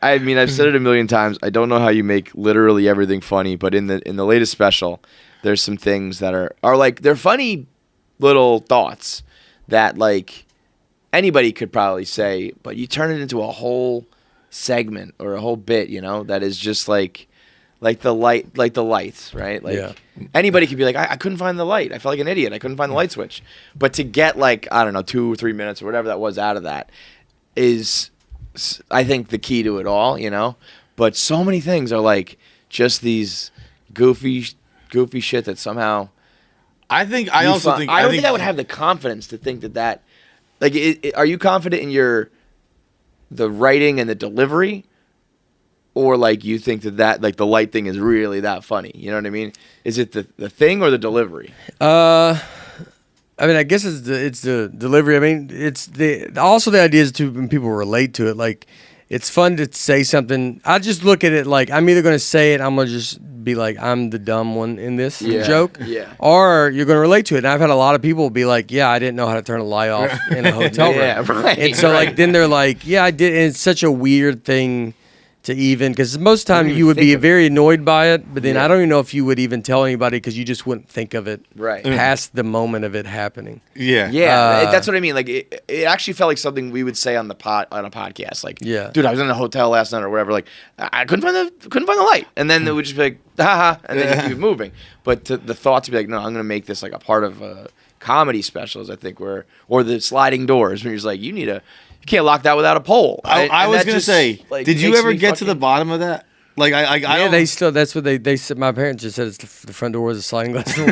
I mean, I've said it a million times. I don't know how you make literally everything funny, but in the latest special, there's some things that are like they're funny little thoughts that like anybody could probably say, but you turn it into a whole segment or a whole bit, that is just like the lights, right? Like anybody could be like, I couldn't find the light. I felt like an idiot. I couldn't find the light switch. But to get like, I don't know, 2 or 3 minutes or whatever that was out of that is, I think, the key to it all, But so many things are like just these goofy shit that somehow. I don't think I would have the confidence to think that like, are you confident in the writing and the delivery? Or like you think that like the light thing is really that funny? You know what I mean? Is it the thing or the delivery? I mean, I guess it's the delivery. I mean, it's also the idea is to when people relate to it. Like, it's fun to say something. I just look at it like I'm either going to say it, I'm going to just be like, I'm the dumb one in this joke. Yeah. Or you're going to relate to it. And I've had a lot of people be like, yeah, I didn't know how to turn a light off in a hotel room. Yeah, right. And so like then they're like, yeah, I did. And it's such a weird thing to even, because most of the time you would be very annoyed by it, but then I don't even know if you would even tell anybody because you just wouldn't think of it past the moment of it happening. Yeah, that's what I mean. Like it actually felt like something we would say on a podcast. Like, dude, I was in a hotel last night or whatever. Like, I couldn't find the light, and then it would just be like, haha, and then you keep moving. But the thought to be like, no, I'm gonna make this like a part of comedy specials. I think or the sliding doors when you're just like, you can't lock that without a pole. I was going to say, like, did you ever get to the bottom of that? Like, I don't. They still, that's what they said. My parents just said the front door was a sliding glass door.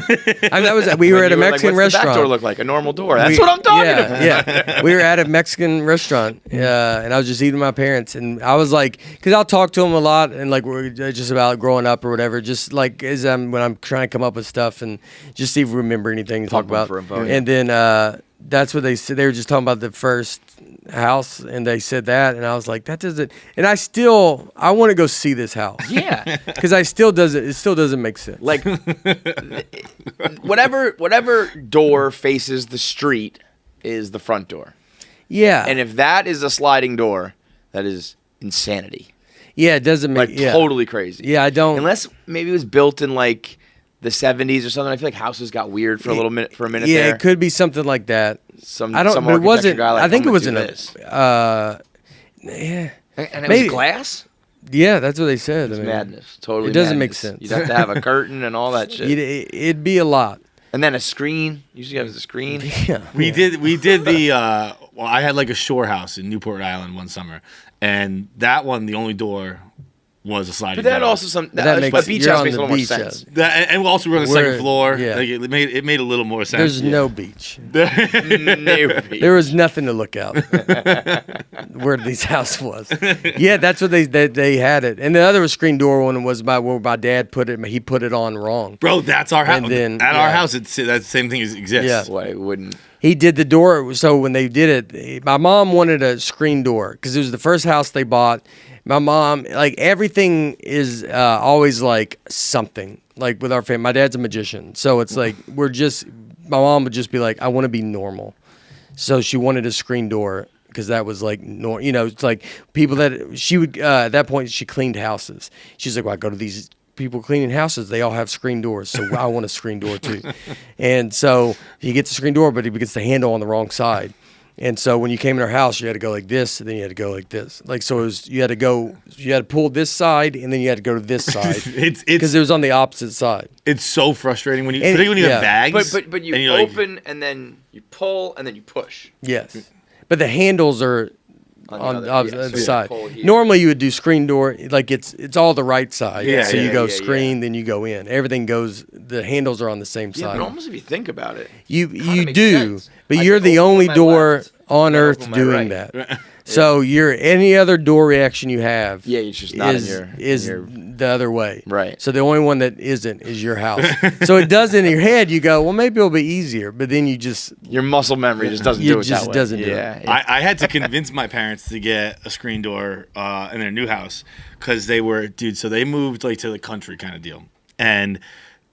I mean, we were at a Mexican restaurant. What's the back door look like? A normal door. That's what I'm talking about. Yeah. We were at a Mexican restaurant, and I was just eating with my parents, and I was like, because I'll talk to them a lot, and like we're just about growing up or whatever, just like when I'm trying to come up with stuff and just see if we remember anything to talk about. And then that's what they said. They were just talking about the first house, and they said that, and I was like, that doesn't. And I want to go see this house. Yeah, because it still doesn't make sense. Like whatever door faces the street is the front door. Yeah, and if that is a sliding door, that is insanity. Yeah, it doesn't make totally crazy. Yeah, I don't. Unless maybe it was built in like the 70s or something. I feel like houses got weird for a minute there. Yeah, it could be something like that. But it wasn't. Guy, like, I think it was in yeah. And it was glass. Yeah, that's what they said. It's madness. Totally. It doesn't make sense. You'd have to have a curtain and all that shit. It'd be a lot. And then a screen. Usually have a screen. Yeah. We did the. Well, I had like a shore house in Newport, Rhode Island one summer, and that one, the only door was a sliding. But that door. Also but beach house makes a little more sense. And also we're on the second floor. Yeah. Like it made a little more sense. There's no beach. No beach. There was nothing to look out where this house was. Yeah, that's what they had it. And the other screen door one was where my dad put it. He put it on wrong. Bro, that's our house. Our house, that same thing exists. Yeah. Why it wouldn't? He did the door. So when they did it, my mom wanted a screen door because it was the first house they bought. My mom, like, everything is always like something. Like with our family, my dad's a magician, so it's like my mom would just be like, I want to be normal. So she wanted a screen door because that was like, it's like people that she would, at that point, she cleaned houses. She's like, well, I go to these people cleaning houses, they all have screen doors, so I want a screen door too. And so he gets a screen door, but he gets the handle on the wrong side. And so when you came in our house, you had to go like this, and then you had to go like this. Like, so you had to pull this side, and then you had to go to this side. Because it was on the opposite side. It's so frustrating particularly when you have bags. But you open, and then you pull, and then you push. Yes. But the handles are on the other side. Yeah. Normally you would do screen door, like it's all the right side. Yeah, so you go screen, then you go in. Everything goes, the handles are on the same side. Yeah, but almost if you think about it. You do, but you're the only door on earth doing that. So any other door reaction you have it's just not is the other way. Right. So the only one that isn't is your house. So it does in your head, you go, well, maybe it'll be easier, but then your muscle memory just doesn't do it that way. Doesn't do it. I had to convince my parents to get a screen door in their new house because they were, so they moved like to the country kind of deal. And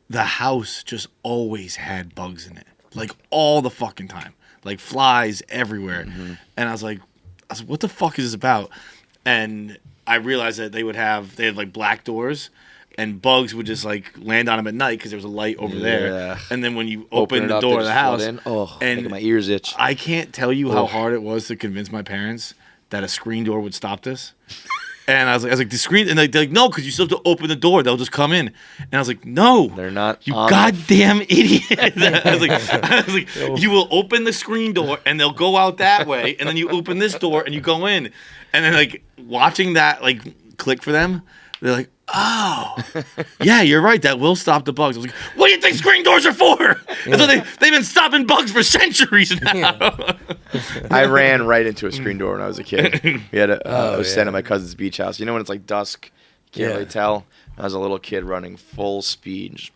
the house just always had bugs in it. Like all the fucking time. Like flies everywhere. Mm-hmm. And I was like, what the fuck is this about? And I realized that they had like black doors, and bugs would just like land on them at night because there was a light over there. And then when you open it the up, door they of the just float house, in. Oh, and making my ears itch. I can't tell you how hard it was to convince my parents that a screen door would stop this. And I was like, the screen, and they're like, no, because you still have to open the door. They'll just come in. And I was like, no, They're not. you goddamn idiot. I was like, you will open the screen door, and they'll go out that way, and then you open this door, and you go in. And then like watching that like click for them, they're like, oh, yeah, you're right. That will stop the bugs. I was like, what do you think screen doors are for? And so they've been stopping bugs for centuries now. I ran right into a screen door when I was a kid. We had I was staying at my cousin's beach house. You know when it's like dusk, you can't really tell. I was a little kid running full speed. Just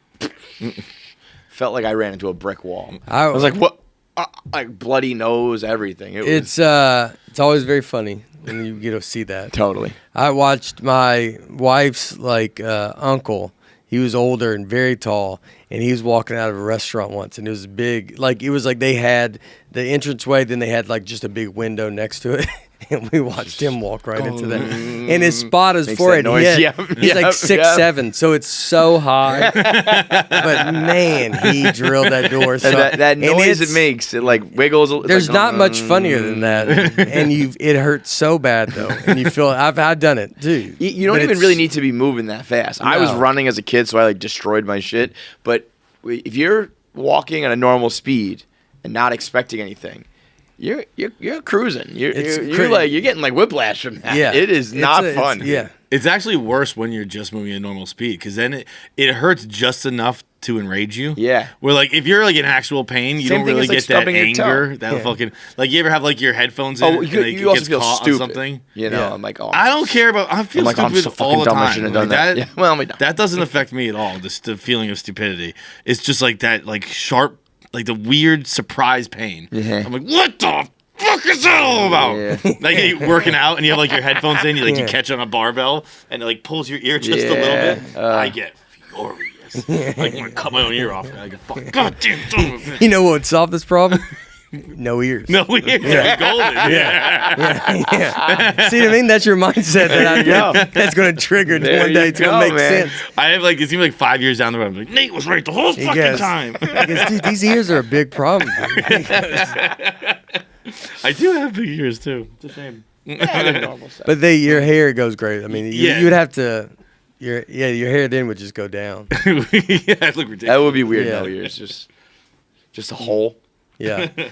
felt like I ran into a brick wall. I was like, what? Like bloody nose, everything. It's always very funny when you get to see that. Totally. I watched my wife's uncle. He was older and very tall, and he was walking out of a restaurant once, and it was big. Like it was like they had the entranceway, then they had like just a big window next to it, and we watched him walk right into that. And his spot, his forehead, he's like 6'7", so it's so high. But man, he drilled that door. So that noise it makes, it like wiggles. There's like, not much funnier than that, and it hurts so bad though, and you feel I've done it too. You don't even really need to be moving that fast. No. I was running as a kid, so I like destroyed my shit. But if you're walking at a normal speed and not expecting anything, you're cruising. You're getting like whiplash from that. Yeah, it is not fun. It's actually worse when you're just moving at normal speed because then it hurts just enough to enrage you. Yeah. Where like if you're like in actual pain, you don't really get that anger. That fucking like you ever have like your headphones in and you also feel caught stupid. On something. You know, I'm like, I don't care about. I feel stupid all the time. Like that. That doesn't affect me at all. The feeling of stupidity. It's just like that, like sharp. Like the weird surprise pain. I'm like, what the fuck is that all about? Like you're working out and you have like your headphones in, you catch on a barbell and it like pulls your ear just a little bit. I get furious. Like I'm gonna cut my own ear off. I get fucking goddamn son of a bitch. You know what would solve this problem? No ears. No ears. Yeah. Golden. Yeah. See what I mean? That's your mindset that's going to trigger one day. It's going to make sense. I have like, it seems like 5 years down the road, I'm like, Nate was right the whole fucking time. Dude, these ears are a big problem. I do have big ears too. It's a shame. But your hair goes great. I mean, you'd have to... your hair then would just go down. Look ridiculous. That would be weird. No ears, just a hole. Yeah.